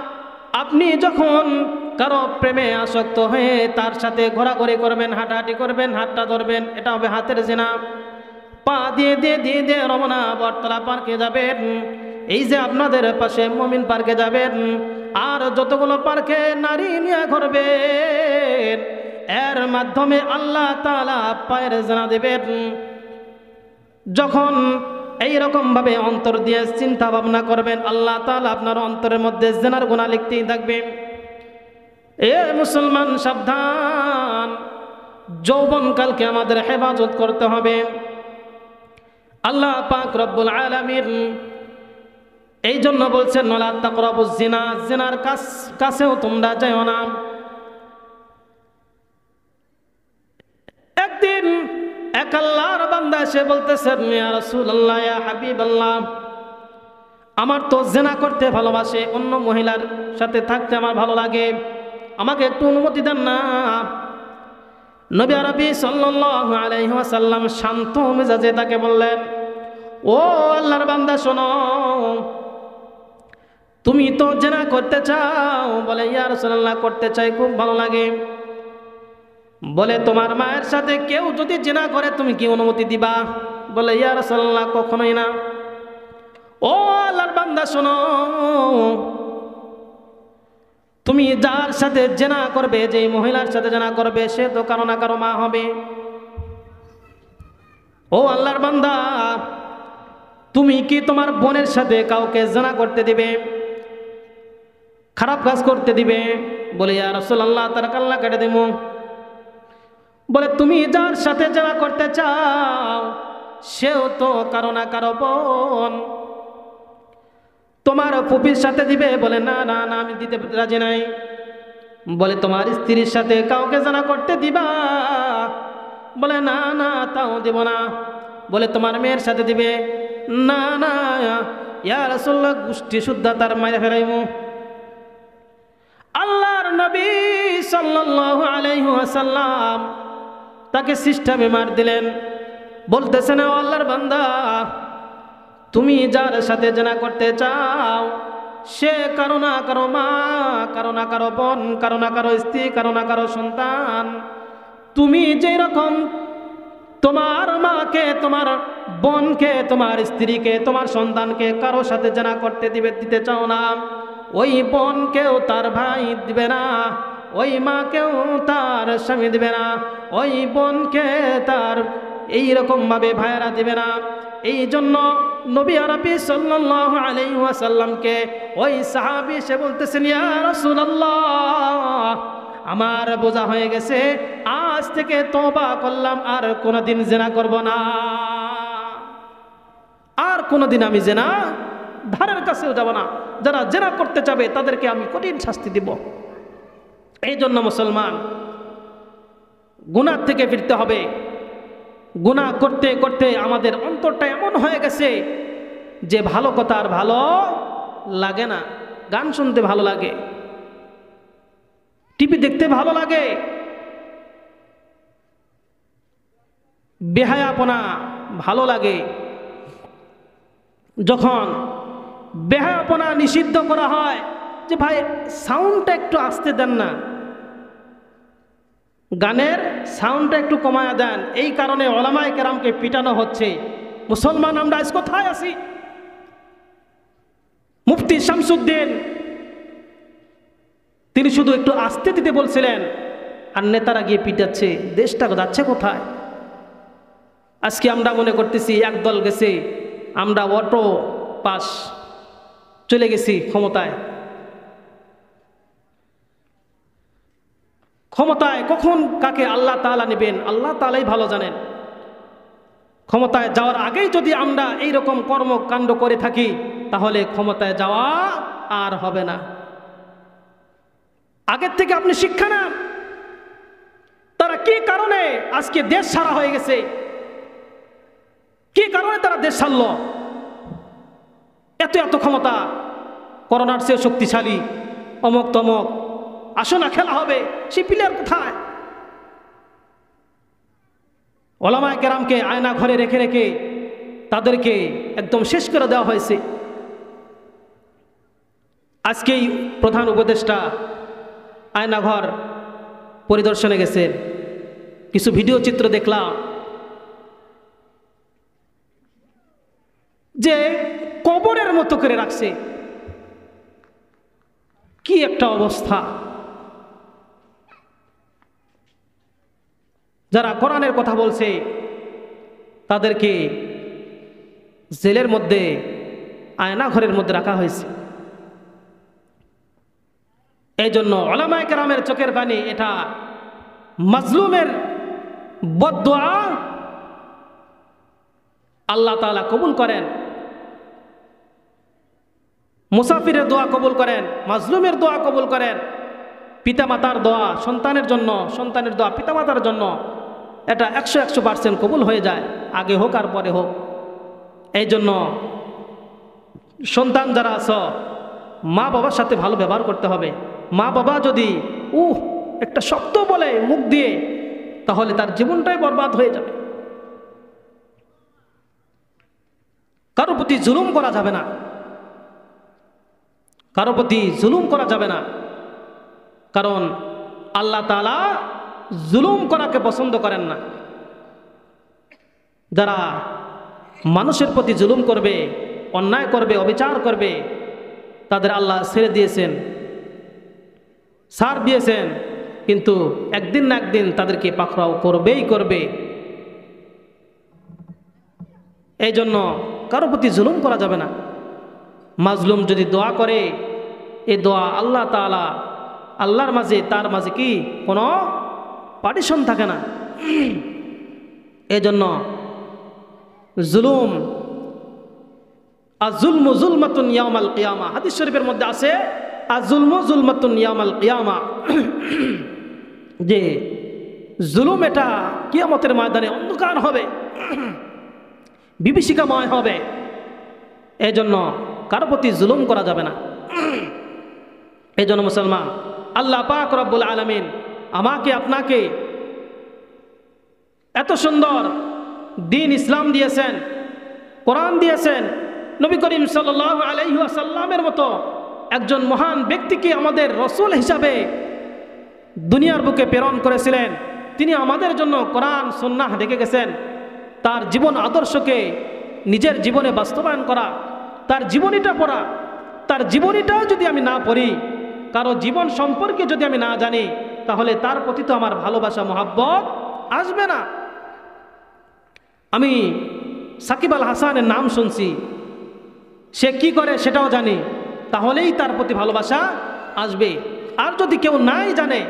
আপনি যখন কারো প্রেমে আসক্ত হয়ে তার সাথে ঘোরাঘুরি করবেন, হাঁটাহাঁটি করবেন, হাতটা ধরবেন, এটা হবে হাতের জিনা। পা দিয়ে দিয়ে দিয়ে দিয়ে রমনা বটতলা পার্কে যাবেন, এই যে আপনাদের পাশে মমিন পার্কে যাবেন, আর যতগুলো পার্কে নারী নিয়ে ঘুরবেন, এর মাধ্যমে আল্লাহ তাআলা পায়ের জিনা দেবেন। যখন এইরকম ভাবে অন্তর দিয়ে চিন্তা ভাবনা করবেন, আল্লাহ তাআলা আপনার অন্তরের মধ্যে জিনার গুনাহ লিখতেই থাকবে। এ মুসলমান সাবধান, যৌবনকালকে আমাদের হেফাজত করতে হবে। আল্লাহ পাক রব্বুল আলামিন এই জন্য বলছেন, ওয়ালা তাকরাবুজ জিনা, জিনার কাছেও তোমরা যাও না। একদিন এক আল্লাহর বান্দা এসে বলতেছেন, ইয়া রাসূলুল্লাহ, ইয়া হাবিবাল্লাহ, আমার তো জিনা করতে ভালোবাসে, অন্য মহিলার সাথে থাকতে আমার ভালো লাগে, আমাকে একটু অনুমতি দেন না। নবী আরবি সাল্লাল্লাহু আলাইহি ওয়াসাল্লাম শান্ত মেজাজে তাকে বললেন, ও আল্লাহর বান্দা শোনো, তুমি তো জিনা করতে চাও? বলে, ইয়া রাসূলুল্লাহ, করতে চাই, খুব ভালো লাগে। বলে, তোমার মায়ের সাথে কেউ যদি জিনা করে তুমি কি অনুমতি দিবা? বলে, ইয়া রাসূলুল্লাহ, কখনোই না। ও আল্লাহর বান্দা শোনো, তুমি যার সাথে জিনা করবে, যে মহিলার সাথে জিনা করবে, সে তো কারো না কারো মা হবে। ও আল্লাহর বান্দা, তুমি কি তোমার বোনের সাথে কাউকে জিনা করতে দিবে, খারাপ কাজ করতে দিবে? বলে, ইয়া রাসূলুল্লাহ, তার কাল্লা কেটে দেব। বলে, তুমি যার সাথে জিনা করতে চাও সেও তো কারো না কারো বোন, তোমার ফুপির সাথে দিবে? বলে, না না না, আমি দিতে রাজি নাই। বলে, তোমার স্ত্রীর সাথে কাউকে জিনা করতে দিবা? বলে, না না, তাও দেব না। বলে, তোমার মেয়ের সাথে দিবে? না না, ইয়া রাসূলুল্লাহ, গোষ্ঠী শুদ্ধা তার মাইরে ফেরাইমু। আল্লাহর নবী সাল্লাল্লাহু আলাইহি ওয়াসাল্লাম তাকে সিস্টেমে মার দিলেন। বলতেছেন, ও আল্লাহর বান্দা, তুমি যার সাথে জিনা করতে চাও সে কারো না কারো মা, কারো না কারো বোন, কারো না কারো স্ত্রী, কারো না কারো সন্তান। তুমি যেই রকম তোমার মাকে, তোমার বোনকে, তোমার স্ত্রীকে, তোমার সন্তানকে কারো সাথে জিনা করতে দিতে চাও না, ওই বোনকেও তার ভাই দিবে না, ওই মাকেও তার স্বামী দিবে না, ওই বোনকে তার এইরকম ভাবে ভাইয়েরা দিবে না। এই জন্য নবী আরবি সাল্লাল্লাহু আলাইহি ওয়াসাল্লামকে ওই সাহাবী সে বলতেছেন, ইয়া রাসূলুল্লাহ, আমার বোঝা হয়ে গেছে, আজ থেকে তওবা করলাম, আর কোনোদিন জিনা করব না, আর কোনোদিন আমি জিনা ধারের কাছেও যাব না। যারা জিনা করতে চাবে তাদেরকে আমি কঠিন শাস্তি দিব। এই জন্য মুসলমান, গুনাহ থেকে ফিরতে হবে। গুনাহ করতে করতে আমাদের অন্তরটা এমন হয়ে গেছে যে ভালো কথা আর ভালো লাগে না, গান শুনতে ভালো লাগে, টিভি দেখতে ভালো লাগে, বেহায়াপনা ভালো লাগে। যখন বেহায়াপনা নিষিদ্ধ করা হয়, যে ভাই সাউন্ডটা একটু আস্তে দেন না, গানের সাউন্ডটা একটু কমায়া দেন, এই কারণে ওলামায়ে কেরামকে পিটানো হচ্ছে। মুসলমান আমরা আজ কোথায় আছি? মুফতি শামসুদ্দিন তিনি শুধু একটু আস্তে দিতে বলছিলেন, আর নেতারা গিয়ে পিটাচ্ছে। দেশটা যাচ্ছে কোথায়? আজকে আমরা মনে করতেছি একদল গেছে, আমরা অটো পাস চলে গেছি ক্ষমতায়। ক্ষমতায় কখন কাকে আল্লাহ তাআলা নেবেন আল্লাহ তাআলাই ভালো জানেন। ক্ষমতায় যাওয়ার আগেই যদি আমরা এইরকম কর্মকাণ্ড করে থাকি, তাহলে ক্ষমতায় যাওয়া আর হবে না। আগের থেকে আপনি শিক্ষা নেন, তারা কি কারণে আজকে দেশ ছাড়া হয়ে গেছে, কি কারণে তারা দেশ ছাড়ল? এত এত ক্ষমতা, করোনার চেয়ে শক্তিশালী, অমক তমক, আসো না খেলা হবে, সেই প্লেয়ার কোথায়? ওলামায়ে কেরামকে আয়না ঘরে রেখে রেখে তাদেরকে একদম শেষ করে দেওয়া হয়েছে। আজকেই প্রধান উপদেষ্টা আয়নাঘর পরিদর্শনে গেছেন, কিছু ভিডিও চিত্র দেখলাম যে কবরের মতো করে রাখছে। কি একটা অবস্থা! যারা কোরআনের কথা বলছে তাদেরকে জেলের মধ্যে, আয়না ঘরের মধ্যে রাখা হয়েছে। এই জন্য উলামায়ে কেরামের চোখের পানি, এটা মাজলুমের বদদুয়া আল্লাহ তাআলা কবুল করেন, মুসাফিরের দোয়া কবুল করেন, মাজলুমের দোয়া কবুল করেন, পিতামাতার দোয়া সন্তানের জন্য, সন্তানের দোয়া পিতামাতার জন্য, এটা 100% কবুল হয়ে যায়, আগে হোক আর পরে হোক। এই জন্য সন্তান যারা আছো, মা বাবার সাথে ভালো ব্যবহার করতে হবে। মা বাবা যদি একটা শব্দ বলে মুখ দিয়ে, তাহলে তার জীবনটাই বরবাদ হয়ে যাবে। কারো প্রতি জুলুম করা যাবে না, কারো প্রতি জুলুম করা যাবে না, কারণ আল্লাহ তাআলা জুলুম করাকে পছন্দ করেন না। যারা মানুষের প্রতি জুলুম করবে, অন্যায় করবে, অবিচার করবে, তাদের আল্লাহ ছেড়ে দিয়েছেন, ছাড় দিয়েছেন, কিন্তু একদিন না একদিন তাদেরকে পাকড়াও করবেই করবে। এই জন্য কারো প্রতি জুলুম করা যাবে না। মাজলুম যদি দোয়া করে, এই দোয়া আল্লাহ তাআলা, আল্লাহর মাঝে তার মাঝে কি কোনো পার্টিশন থাকে না। এই জন্য জুলুম, আয-যুলমু যুলমাতুন ইয়াউমাল কিয়ামা, হাদিস শরীফের মধ্যে আছে আয-যুলমু যুলমাতুন ইয়াউমাল কিয়ামা, যে জুলুম এটা কিয়ামতের ময়দানে অন্ধকার হবে, বিভীষিকাময় হবে। এই জন্য কারো প্রতি জুলুম করা যাবে না। এই জন্য মুসলমান, আল্লাহ পাক রব্বুল আলামিন আমাকে আপনাকে এত সুন্দর দিন ইসলাম দিয়েছেন, কোরআন দিয়েছেন, নবী করিম সাল্লাল্লাহু আলাইহি ওয়াসাল্লামের মতো একজন মহান ব্যক্তিকে আমাদের রসুল হিসাবে দুনিয়ার বুকে প্রেরণ করেছিলেন। তিনি আমাদের জন্য কোরআন সুন্নাহ রেখে গেছেন। তার জীবন আদর্শকে নিজের জীবনে বাস্তবায়ন করা, তার জীবনীটা পড়া, তার জীবনীটাও যদি আমি না পড়ি, কারো জীবন সম্পর্কে যদি আমি না জানি, তাহলে তার প্রতি তো আমার ভালোবাসা মহাব্বত আসবে না। আমি সাকিব আল হাসানের নাম শুনছি, সে কি করে সেটাও জানি, তাহলেই তার প্রতি ভালোবাসা আসবে। আর যদি কেউ নাই জানে,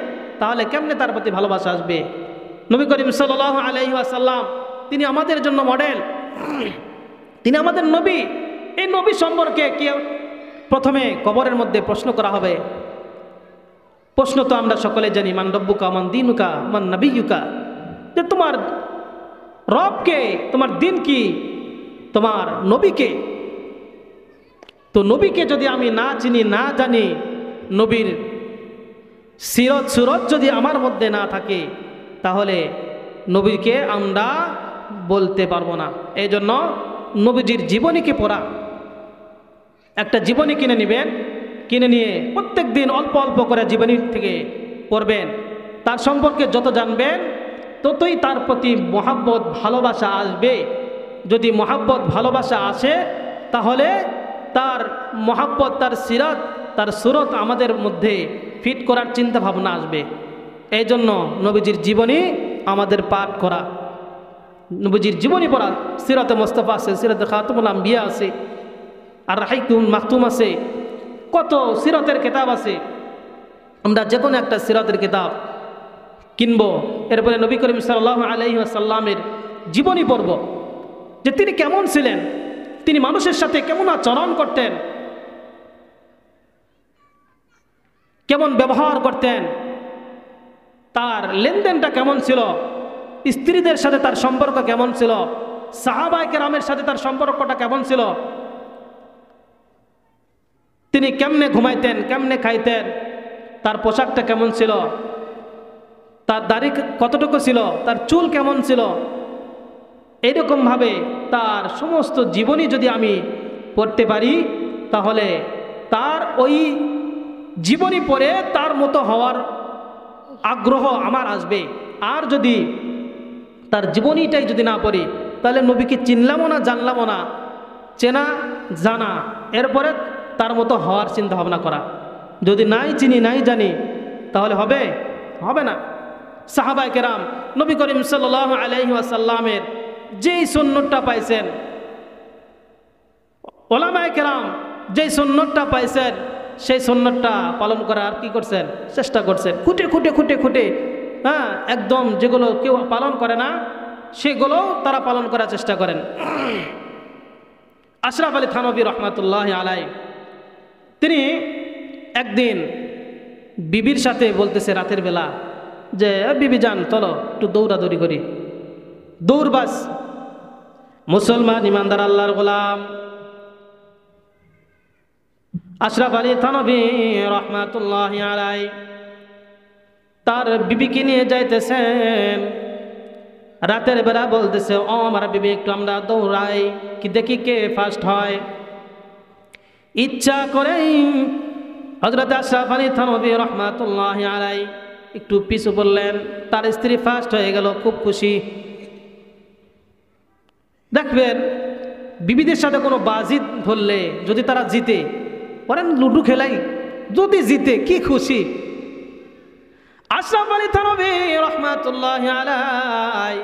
তাহলে কেমনে তার প্রতি ভালোবাসা আসবে? নবী করিম সাল্লাল্লাহু আলাইহি ওয়াসাল্লাম, তিনি আমাদের জন্য মডেল, তিনি আমাদের নবী। এই নবী সম্পর্কে কেউ প্রথমে কবরের মধ্যে প্রশ্ন করা হবে। প্রশ্ন তো আমরা সকলে জানি, মান রব্বুকা মান দীনুকা মান নবিয়্যুকা, যে তোমার রবকে, তোমার দিন কি, তোমার নবীকে। তো নবীকে যদি আমি না চিনি, না জানি, নবীর সিরত সুরত যদি আমার মধ্যে না থাকে, তাহলে নবীকে আমরা বলতে পারবো না। এই জন্য নবীজির জীবনীকে পড়া, একটা জীবনী কিনে নেবেন, কিনে নিয়ে প্রত্যেক দিন অল্প অল্প করে জীবনী থেকে পড়বেন। তার সম্পর্কে যত জানবেন, ততই তার প্রতি মহাব্বত ভালোবাসা আসবে। যদি মহাব্বত ভালোবাসা আসে, তাহলে তার মহাব্বত, তার সিরাত, তার সুরত আমাদের মধ্যে ফিট করার চিন্তা ভাবনা আসবে। এই জন্য নবীজির জীবনী আমাদের পাঠ করা, নবীজির জীবনী পড়া। সিরাতে মুস্তাফা আছে, সিরাতে খাতুমুল আম্বিয়া আছে, আর রাহিকুল মাকতুম আছে, কত সিরাতের কিতাব আছে। আমরা যে কোনো একটা সিরাতের কিতাব কিনবো, এরপরে নবী করিম সাল্লাল্লাহু আলাইহি ওয়াসাল্লামের জীবনী পড়ব, যে তিনি কেমন ছিলেন, তিনি মানুষের সাথে কেমন আচরণ করতেন, কেমন ব্যবহার করতেন, তার লেনদেনটা কেমন ছিল, স্ত্রীদের সাথে তার সম্পর্ক কেমন ছিল, সাহাবায়ে কেরামের সাথে তার সম্পর্কটা কেমন ছিল, তিনি কেমনে ঘুমাইতেন, কেমনে খাইতেন, তার পোশাকটা কেমন ছিল, তার দাড়ি কতটুকু ছিল, তার চুল কেমন ছিল, এইরকমভাবে তার সমস্ত জীবনী যদি আমি পড়তে পারি তাহলে তার ওই জীবনী পড়ে তার মতো হওয়ার আগ্রহ আমার আসবে। আর যদি তার জীবনীটাই যদি না পড়ি তাহলে নবীকে চিনলামও না, জানলামও না। চেনা জানা, এরপরে তার মতো হওয়ার চিন্তা ভাবনা করা। যদি নাই চিনি নাই জানি তাহলে হবে হবে না। সাহাবায়ে কেরাম নবী করিম সাল্লাল্লাহু আলাইহি ওয়াসাল্লামের যেই সুন্নতটা পাইছেন, ওলামায়ে কেরাম যেই সুন্নতটা পাইছেন সেই সুন্নতটা পালন করার কি করছেন, চেষ্টা করছেন। খুঁটে খুঁটে খুঁটে খুঁটে হ্যাঁ, একদম যেগুলো কেউ পালন করে না সেগুলো তারা পালন করার চেষ্টা করেন। আশরাফ আলী থানভী রহমাতুল্লাহ আলাইহি তিনি একদিন বিবির সাথে বলতেছে রাতের বেলা যে বিবি যান চলো একটু দৌড়াদৌড়ি করি। দৌড়বাস মুসলমান ইমানদার আল্লাহর গোলাম আশরাফ আলী থানভী রহমাতুল্লাহ আলাইহি তার বিবিকে নিয়ে যাইতেছেন। রাতের বেলা বলতেছে ও আমার বিবি একটু আমরা দৌড়াই, কি দেখি কে ফার্স্ট হয়। ইচ্ছা করেই হযরত আশরাফ আলী থানভী রহমাতুল্লাহ আলাইহি একটু পিছু পড়লেন। তার স্ত্রী ফার্স্ট হয়ে গেল, খুব খুশি। দেখবেন বিবিদের সাথে কোনো বাজি ধরলে যদি তারা জিতে, বলেন লুডু খেলাই, যদি জিতে কি খুশি। আশরাফ আলী থানভী রহমাতুল্লাহ আলাইহি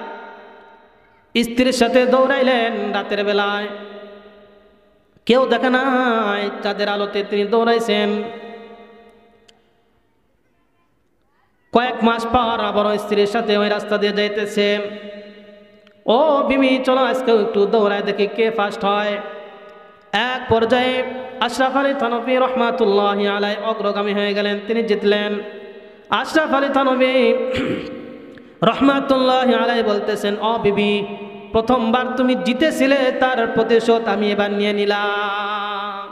স্ত্রীর সাথে দৌড়াইলেন রাতের বেলায়, কেউ দেখে নাই, চাঁদের আলোতে তিনি দৌড়াইছেন। কয়েক মাস পর আবার স্ত্রীর সাথে ওই রাস্তা দিয়ে যাইতেছে। ও বিবি চলো আজকে একটু দৌড়ায় দেখি কে ফার্স্ট হয়। এক পর্যায়ে আশরাফ আলী থানভী রহমাতুল্লাহ আলাইহি অগ্রগামী হয়ে গেলেন, তিনি জিতলেন। আশরাফ আলী থানভী রহমাতুল্লাহ আলাইহি বলতেছেন ও বিবি প্রথমবার তুমি জিতেছিলে তার প্রতিশোধ আমি এবার নিয়ে নিলাম।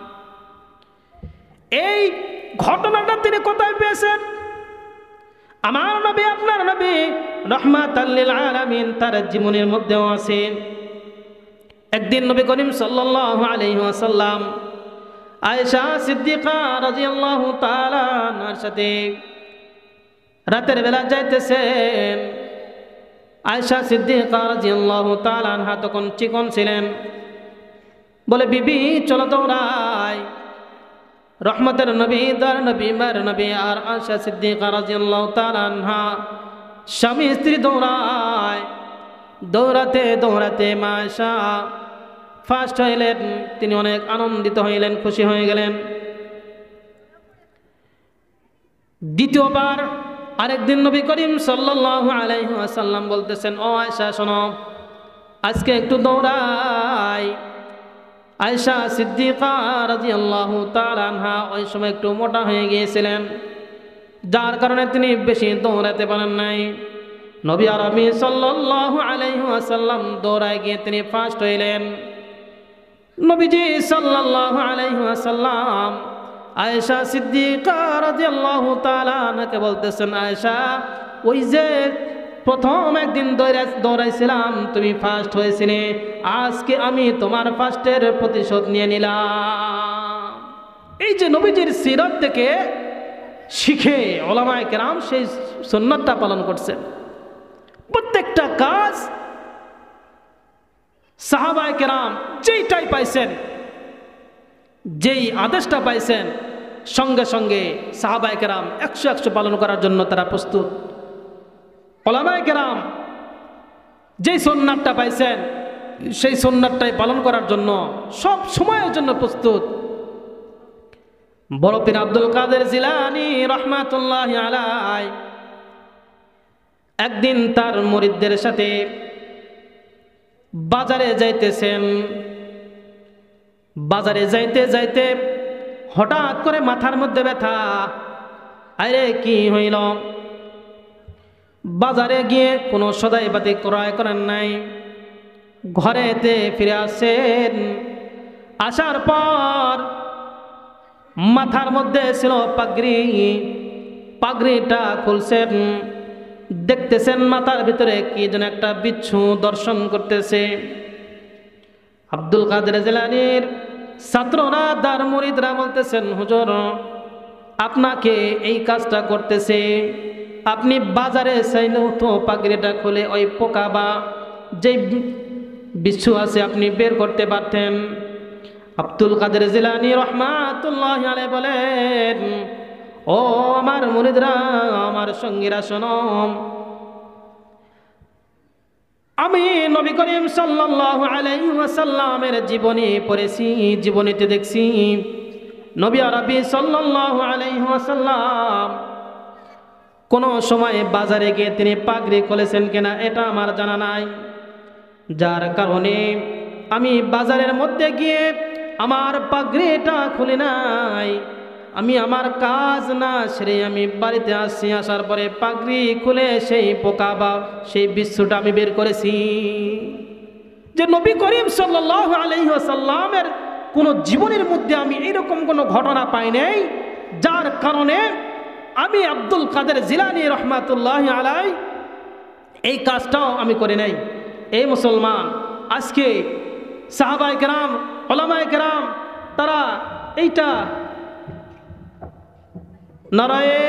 এই ঘটনাটা তিনি কোথায় পেয়েছেন? আমার নবী আপনার নবী রাহমাতাল লিল আলামিন তার জীবনের মধ্যেও আছে। একদিন নবী করিম সাল্লাল্লাহু আলাইহি ওয়াসাল্লাম আয়েশা সিদ্দিকা রাদিয়াল্লাহু তাআলা আনহার সাথে রাতের বেলা যাইতেছেন। আয়েশা সিদ্দিকা রাদিয়াল্লাহু তাআলা আনহা তখন চিকন ছিলেন, বলে বিবি চলো দৌড়াই। রহমতের নবী দার নবী মার নবী আর আয়েশা সিদ্দিকা রাদিয়াল্লাহু তাআলা আনহা স্বামী স্ত্রী দৌড়ায়। দৌড়াতে দৌড়াতে মা আয়েশা ফার্স্ট হইলেন, তিনি অনেক আনন্দিত হইলেন, খুশি হয়ে গেলেন। দ্বিতীয়বার আরেকদিন নবী করিম সাল্লাল্লাহু আলাইহি ওয়াসাল্লাম বলতেছেন ও আয়েশা শোনো আজকে একটু দৌড়াই। আয়েশা সিদ্দিকা রাদিয়াল্লাহু তাআলা আনহা ওই সময় একটু মোটা হয়ে গিয়েছিলেন, যার কারণে তিনি বেশি দৌড়াতে পারেন নাই। নবী আরবি সাল্লাল্লাহু আলাইহি ওয়াসাল্লাম দৌড়ায় গিয়ে তিনি ফার্স্ট হইলেন। নবীজি সাল্লাল্লাহু আলাইহি ওয়াসাল্লাম আয়েশা সিদ্দিকা রাদিয়াল্লাহু তাআলা আনহাকে বলতেছেন আয়েশা ওই যে প্রথম একদিন দৌড়াইছিলাম তুমি ফার্স্ট হয়েছিলে, আজকে আমি তোমার ফার্স্টের প্রতিশোধ নিয়ে নিলাম। এই যে নবীজির সিরাত থেকে শিখে ওলামায়ে কেরাম সেই সুন্নাতটা পালন করছেন। প্রত্যেকটা কাজ সাহাবায়ে কেরাম যেইটাই পাইছেন, যেই আদেশটা পাইছেন সঙ্গে সঙ্গে সাহাবায়ে কেরাম 100 পালন করার জন্য তারা প্রস্তুত। ওলামায়ে কেরাম যেই সুন্নাতটা পাইছেন সেই সুন্নাতটাই পালন করার জন্য সব সময়ের জন্য প্রস্তুত। বড় পীর আব্দুল কাদের জিলানী রাহমাতুল্লাহি আলাইহি একদিন তার মুরিদদের সাথে বাজারে যাইতেছেন। বাজারে যাইতে যাইতে হঠাৎ করে মাথার মধ্যে ব্যথা। আরে কি হইল? বাজারে গিয়ে কোনো সদাইপাতি ক্রয় করেন নাই, ঘরেতে ফিরে আসেন। আসার পর মাথার মধ্যে ছিল পাগড়ি, পাগড়িটা খুলছেন, দেখতেছেন মাথার ভিতরে কি যেন একটা বিচ্ছু দর্শন করতেছে। আব্দুল কাদের জিলানীর ছাত্ররা দার মুরিদরা বলতেছেন, হুজুর আপনাকে এই কাজটা করতেছে, আপনি বাজারে চাইলেও তো পাগড়িটা খুলে ওই পোকা বা যে বিচ্ছু আছে আপনি বের করতে পারতেন। আব্দুল কাদের জিলানী রহমাতুল্লাহি আলাইহি বলেন, ও আমার মুরিদরা, আমার সঙ্গীরা শোনো, আমি নবী করিম সাল্লাল্লাহু আলাইহি ওয়াসাল্লামের জীবনী পড়েছি, জীবনীতে দেখছি নবী আরবি সাল্লাল্লাহু আলাইহি ওয়াসাল্লাম কোন সময় বাজারে গিয়ে তিনি পাগড়ি খুলেছেন কিনা এটা আমার জানা নাই। যার কারণে আমি বাজারের মধ্যে গিয়ে আমার পাগড়িটা খুলে নাই, আমি আমার কাজ না সেরে আমি বাড়িতে আসছি, আসার পরে পাগড়ি খুলে সেই পোকা বা সেই বিচ্ছুটা আমি বের করেছি। যে নবী করিম সাল্লাল্লাহু আলাইহি ওয়াসাল্লামের কোন জীবনের মধ্যে আমি এরকম কোনো ঘটনা পাই নাই, যার কারণে আমি আব্দুল কাদের জিলানী রহমাতুল্লাহি আলাইহি এই কাজটাও আমি করে নাই। এই মুসলমান, আজকে সাহাবায়ে কেরাম, উলামায়ে কেরাম তারা এইটা নারায়ে